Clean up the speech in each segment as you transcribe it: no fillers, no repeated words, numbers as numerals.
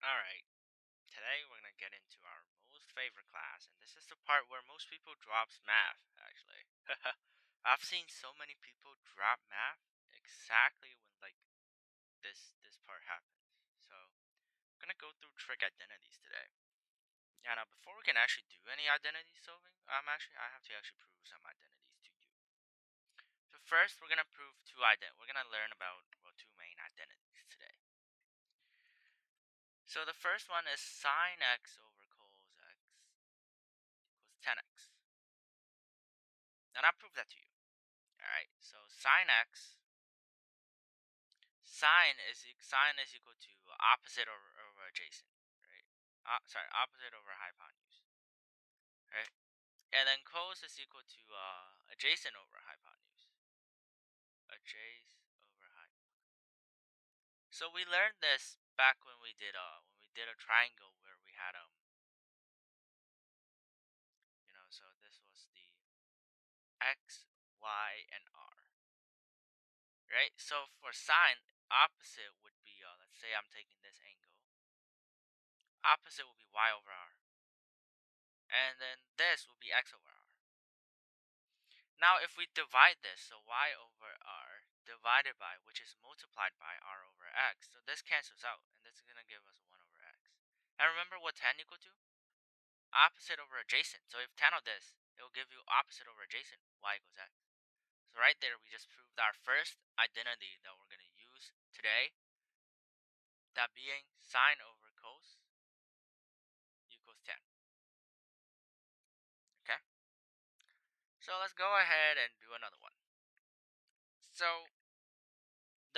Alright, today we're gonna get into our most favorite class, and this is the part where most people drops math, actually. I've seen so many people drop math exactly when this part happens. So I'm gonna go through trig identities today. Yeah, now before we can actually do any identity solving, I have to actually prove some identities to you. So first we're gonna prove we're gonna learn about two main identities today. So the first one is sine x over cos x equals 10x. And I'll prove that to you. Alright, so sine is equal to opposite over adjacent, right? Opposite over hypotenuse, right? And then cos is equal to adjacent over hypotenuse, adjacent over hypotenuse. So we learned this back when we did a triangle where we had so this was the x, y, and r, right? So for sine, opposite would be let's say I'm taking this angle. Opposite will be y over r. And then this will be x over r. Now if we divide this, so y over r divided by, which is multiplied by r over x, so this cancels out, and this is going to give us 1 over x. And remember what tan equal to? Opposite over adjacent. So if tan of this, it will give you opposite over adjacent, y equals x. So right there, we just proved our first identity that we're going to use today, that being sine over cos equals tan. Okay? So let's go ahead and do another one. So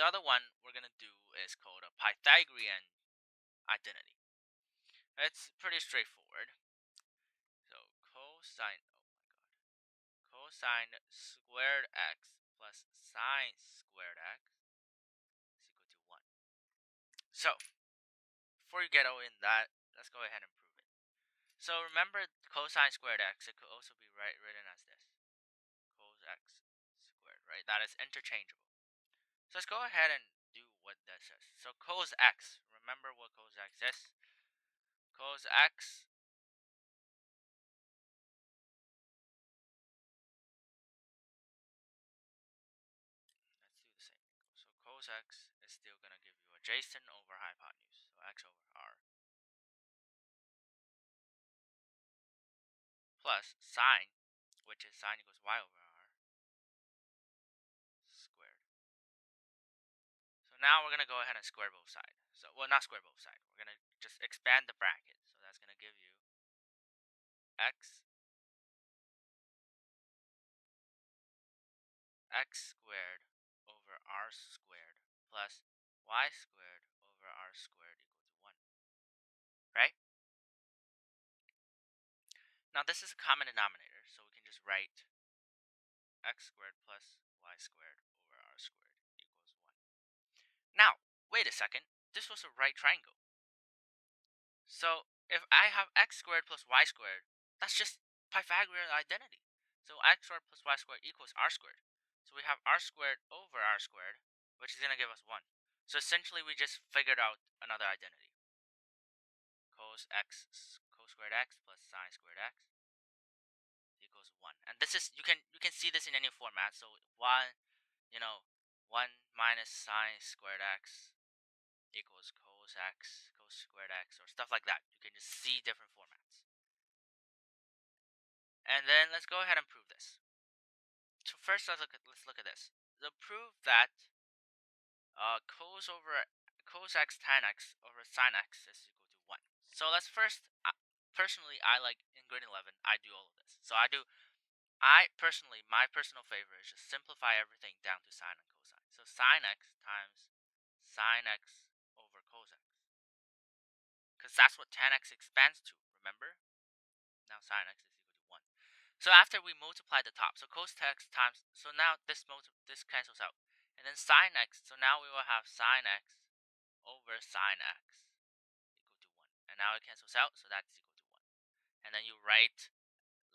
the other one we're going to do is called a Pythagorean identity. It's pretty straightforward. So cosine squared x plus sine squared x is equal to 1. So before you get all in that, let's go ahead and prove it. So remember cosine squared x, it could also be written as this. Cos x squared, right? That is interchangeable. So let's go ahead and do what that says. So cos x, remember what cos x is? Cos x, let's do the same. So cos x is still going to give you adjacent over hypotenuse, so x over r, plus sine, which is sine equals y over r, squared. So now we're going to go ahead and square both sides. So, well, not square both sides. We're going to just expand the bracket. So that's going to give you x squared over r squared plus y squared over r squared equals to 1. Right? Now this is a common denominator, so we can just write x squared plus y squared over r squared equals 1. Now, wait a second. This was a right triangle. So if I have x squared plus y squared, that's just Pythagorean identity. So x squared plus y squared equals r squared. So we have r squared over r squared, which is going to give us 1. So essentially we just figured out another identity. Cos squared x plus sine squared x equals 1. And this is, you can see this in any format. So 1, 1 minus sine squared x equals cos squared x, or stuff like that. You can just see different formats. And then let's go ahead and prove this. So first, let's look at this. So prove that cos x tan x over sine x is equal to 1. So let's first, personally, I like in grade 11, I do all of this. So my personal favorite is just simplify everything down to sine and cosine. So sine x times sine x over cos x, because that's what tan x expands to. Remember? Now sine x is equal to 1. So after we multiply the top, so cos x times, so now this cancels out. And then sine x, so now we will have sine x over sine x equal to 1. And now it cancels out, so that's equal to 1. And then you write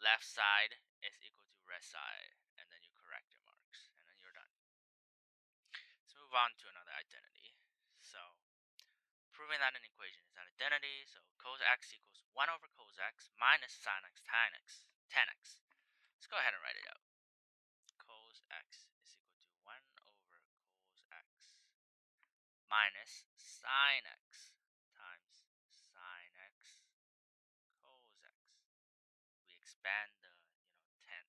left side is equal to right side, and then you correct your marks, and then you're done. Let's move on to another identity. So proving that an equation is an identity, so cos x equals 1 over cos x minus sin x tan x. Let's go ahead and write it out. Cos x is equal to 1 over cos x minus sin x times sin x cos x. We expand the tan.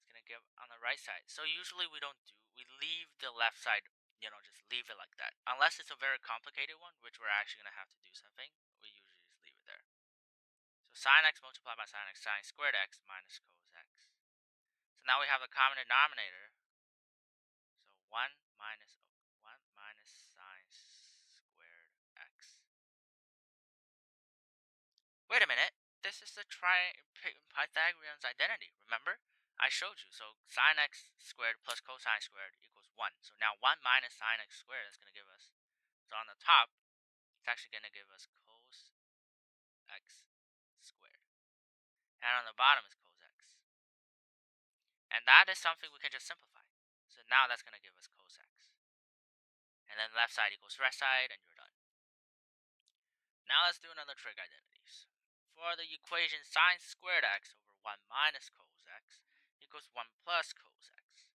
It's gonna give on the right side. So usually we leave the left side, just leave it like that. Unless it's a very complicated one, which we're actually gonna have to do something, we usually just leave it there. So sin x multiplied by sin x, sin squared x minus cos x. So now we have the common denominator. So 1 minus sin squared x. Wait a minute. This is the Pythagorean's identity, remember? I showed you. So sin x squared plus cosine squared equals 1. So now 1 minus sin x squared is going to give us, so on the top, it's actually going to give us cos x squared. And on the bottom is cos x. And that is something we can just simplify. So now that's going to give us cos x. And then left side equals right side, and you're done. Now let's do another trig identities. For the equation sin squared x over 1 minus cos x equals 1 plus cos x.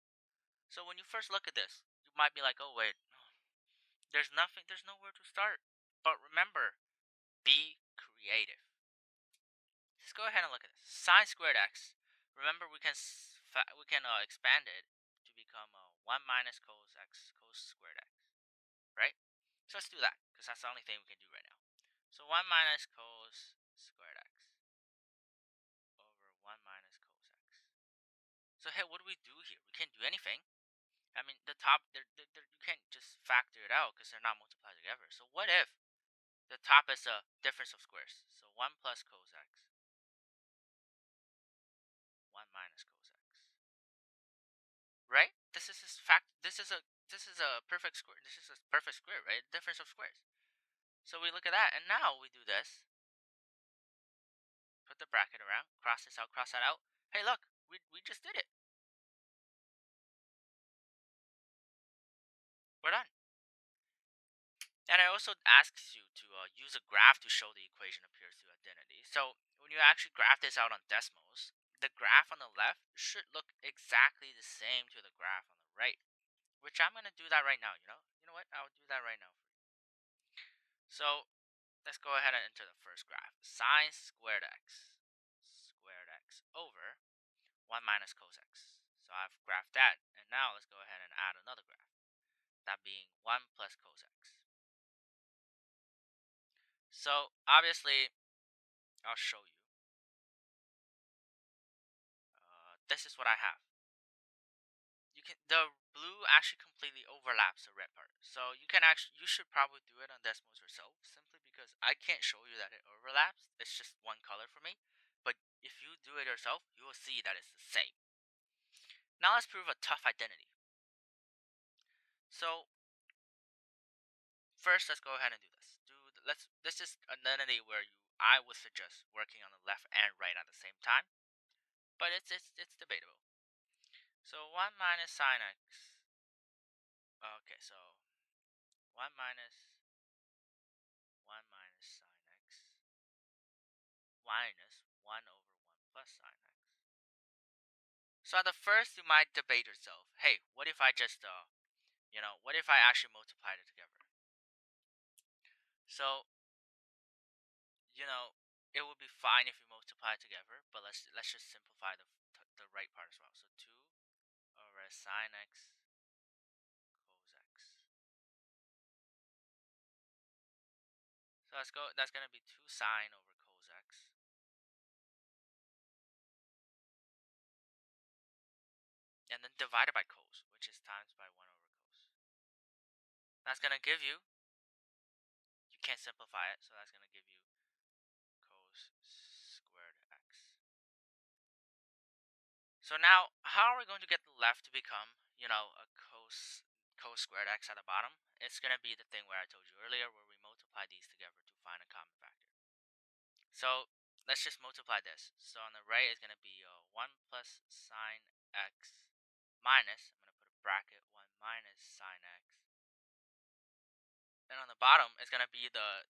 So when you first look at this, you might be like, oh wait, there's nowhere to start. But remember, be creative. Let's go ahead and look at this. Sin squared x. Remember, we can expand it to become 1 minus cos x cos squared x, right? So let's do that, because that's the only thing we can do right now. So 1 minus cos squared x over 1 minus cos x. So hey, what do we do here? We can't do anything. I mean, the top, you can't just factor it out because they're not multiplied together. So what if the top is a difference of squares? So 1 plus cos x, 1 minus cos x. Right? This is a perfect square. This is a perfect square, right? Difference of squares. So we look at that, and now we do this. Put the bracket around, cross this out, cross that out. Hey, look, we just did it. We're done. And it also asks you to use a graph to show the equation appears to identity. So when you actually graph this out on decimals, the graph on the left should look exactly the same to the graph on the right. Which I'm going to do that right now, You know what? I'll do that right now. So let's go ahead and enter the first graph. Sin squared x over 1 minus cos x. So I've graphed that. And now let's go ahead and add another graph. That being 1 plus cos x. So obviously, I'll show you. This is what I have. The blue actually completely overlaps the red part. So you should probably do it on decimals yourself, simply because I can't show you that it overlaps. It's just one color for me. But if you do it yourself, you will see that it's the same. Now let's prove a tough identity. So first, let's go ahead and do this. This is an identity where I would suggest working on the left and right at the same time, but it's debatable. So 1 minus sin x. Okay, so 1 minus 1 minus sin x minus 1 over 1 plus sin x. So at the first, you might debate yourself, hey, what if I just what if I actually multiplied it together? So it would be fine if you multiply it together, but let's just simplify the right part as well. So 2 over sin x cos x. So that's gonna be 2 sine over cos x. And then divided by cos, which is times by 1 over cos. That's gonna give you can't simplify it, so that's gonna give you cos squared x. So now, how are we going to get the left to become, a cos squared x at the bottom? It's gonna be the thing where I told you earlier, where we multiply these together to find a common factor. So let's just multiply this. So on the right is gonna be 1 plus sine x minus, I'm gonna put a bracket, 1 minus sine x. And on the bottom is gonna be the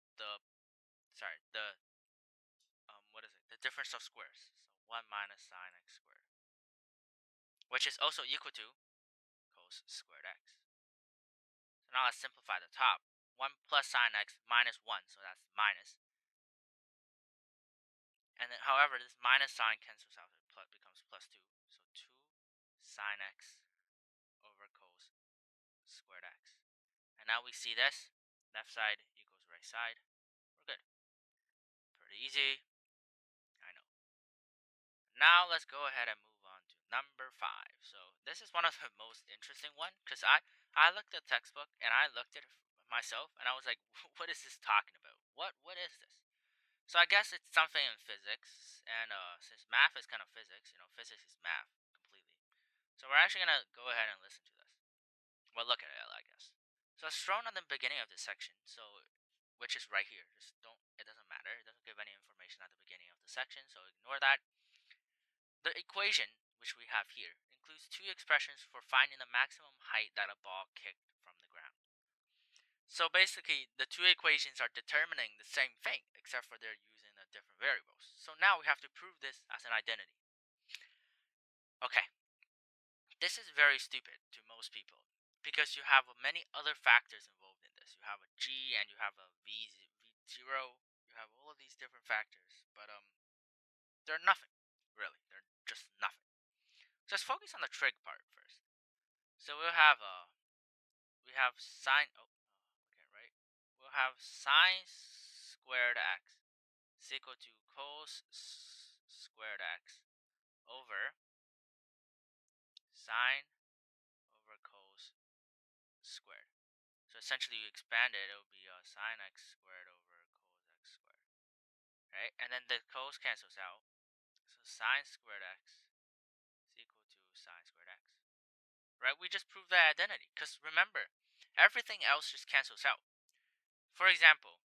what is it? The difference of squares. So 1 minus sine x squared, which is also equal to cos squared x. So now let's simplify the top. 1 plus sine x minus 1, so that's minus. And then, however, this minus sign cancels out, it becomes plus 2. So 2 sine x over cos squared x. And now we see this. Left side equals right side. We're good. Pretty easy. I know. Now let's go ahead and move on to number 5. So this is one of the most interesting one because I looked at the textbook and I looked at it myself and I was like, what is this talking about? What is this? So I guess it's something in physics, and since math is kind of physics, physics is math completely. So we're actually gonna go ahead and listen to this. Well, look at it, I guess. So it's shown on the beginning of this section. So which is right here. Just don't. It doesn't matter. It doesn't give any information at the beginning of the section. So ignore that. The equation, which we have here, includes two expressions for finding the maximum height that a ball kicked from the ground. So basically, the two equations are determining the same thing, except for they're using different variables. So now we have to prove this as an identity. Okay, this is very stupid to most people, because you have many other factors involved in this. You have a g and you have a v0. You have all of these different factors, but they're nothing, really. They're just nothing. Just focus on the trig part first. So we have sine. Oh, okay, right. We'll have sine squared x is equal to cos squared x over sine over cos squared. So essentially, you expand it, it will be sine x squared over cos x squared, right? And then the cos cancels out, so sine squared x is equal to sine squared x, right? We just proved that identity, because remember, everything else just cancels out. For example,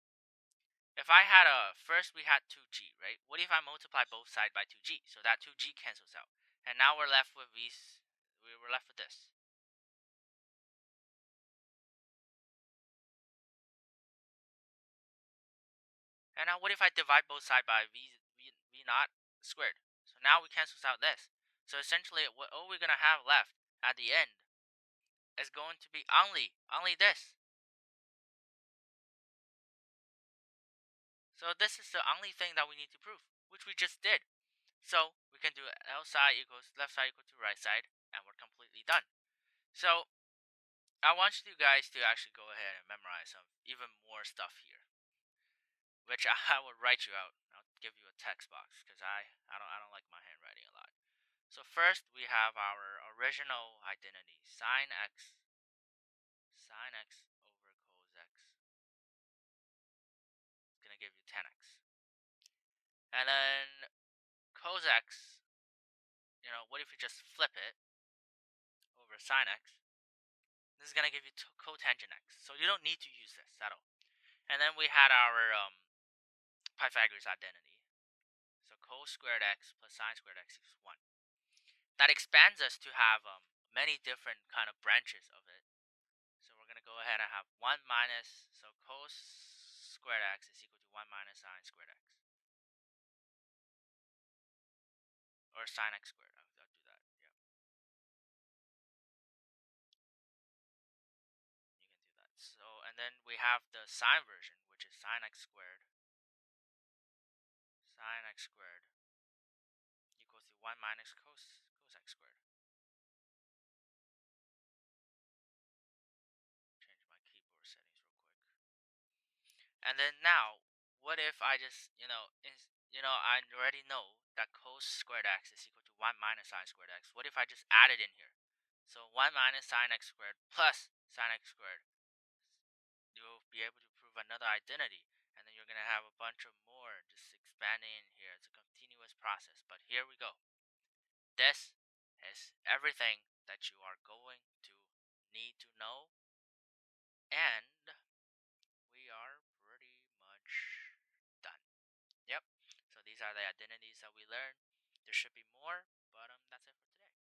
if I had first we had 2g, right? What if I multiply both sides by 2g? So that 2g cancels out. And now we're left with we're left with this. And now what if I divide both sides by v naught squared? So now we cancels out this. So essentially all we're going to have left at the end is going to be only this. So this is the only thing that we need to prove, which we just did. So we can do L side equals left side equal to right side, and we're completely done. So I want you guys to actually go ahead and memorize some even more stuff here, which I will write you out. I'll give you a text box because I don't like my handwriting a lot. So first we have our original identity, sine x over cos x. It's gonna give you 10x, and then cos x. What if you just flip it over sine x? This is gonna give you cotangent x. So you don't need to use this at all. And then we had our Pythagoras identity. So cos squared x plus sine squared x equals 1. That expands us to have many different kind of branches of it. So we're going to go ahead and have 1 minus, so cos squared x is equal to 1 minus sine squared x. Or sine x squared. I'll do that. Yeah. You can do that. So, and then we have the sine version, which is sine x squared equals to 1 minus cos x squared. Change my keyboard settings real quick. And then now, what if I just, I already know that cos squared x is equal to 1 minus sine squared x. What if I just add it in here? So 1 minus sine x squared plus sine x squared. You'll be able to prove another identity. And then you're going to have a bunch of more just expanding in here. It's a continuous process. But here we go. This is everything that you are going to need to know. And we are pretty much done. Yep. So these are the identities that we learned. There should be more, but that's it for today.